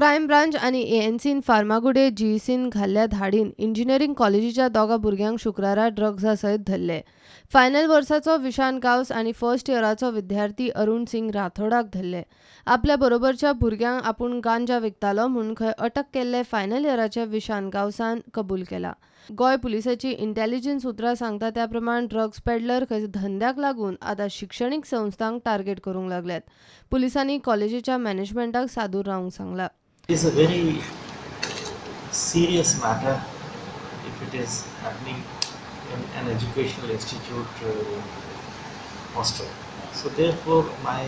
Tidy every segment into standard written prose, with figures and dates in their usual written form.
Crime branch आनी एएनसीन फार्मागुडये जीईसीन घाल्ल्या धाडीन engineering कॉलेजीच्या दोगा भुरग्यांक शुक्रारा ड्रग्जा सयत धरले. फायनल वर्साचो विशान गांवस आनी फर्स्ट इयराचो विद्यार्थी अरुण सिंग राठोडाक धरले. आपल्या बरोबरच्या भुरग्यांक आपूण गांजा विकतालो म्हूण खंय अटक केल्ले फायनल इयराच्या विशान गांवसान कबूल केला. गोंय पुलिसाची इंटेलिजन्स उतरां सांगता त्या प्रमाण ड्रग्स पेडलर खंय धंद्याक लागून आतां शिक्षणीक संस्थांक टार्गेट करूंक लागल्यात. पुलिसांनी कॉलेजीच्या मॅनेजमेंटाक सादूर रावंक सांगलां. It is a very serious matter if it is happening in an educational institute hostel. So therefore my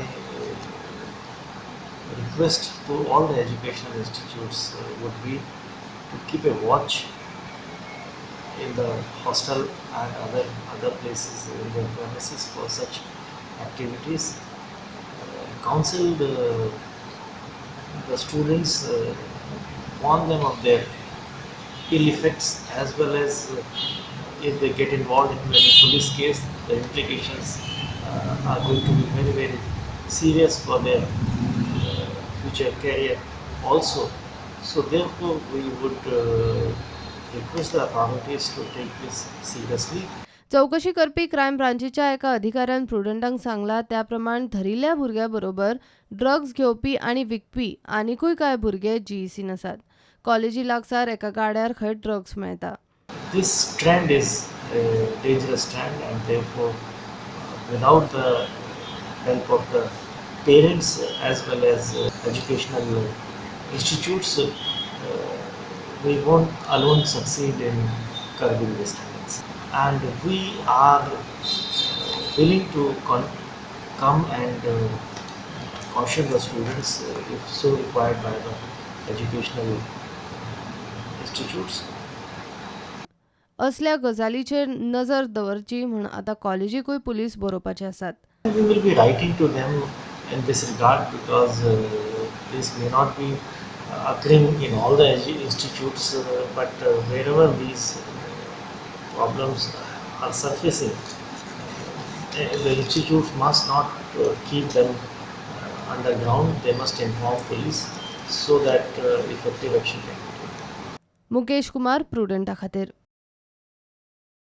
request to all the educational institutes would be to keep a watch in the hostel and other places in the premises for such activities. Counsel the students, warn them of their ill effects, as well as if they get involved in any police case, the implications are going to be very, very serious for their future career also. So therefore we would request the authorities to take this seriously. चौकशी करपी crime ब्रांचीच्या एका अधिकाऱ्यान प्रुडंटांक सांगला त्या प्रमाण धरिल्ल्या भुरग्या बरोबर drugs घेवपी आनी विकपी आनीकूय कांय भुरगे जीईसीन आसात. कॉलेजी लागसार एका गाड्यार खंय ड्रग्स मेळटा. This trend is a dangerous trend, and therefore without the help of the parents as well as educational institutes, we won't alone succeed in curbing this tendency. And we are willing to come and caution the students if so required by the educational institutes. असल्या गजालीचेर नजर दवरची म्हूण आतां कॉलेजीकूय police बरोवपाचे आसात. We will be writing to them in this regard, because this may not be occurring in all the institutes, but wherever these problems are surfacing, the institutes must not keep them underground. They must inform police so that effective action can be taken. Mukesh Kumar, प्रुडंटा खातीर.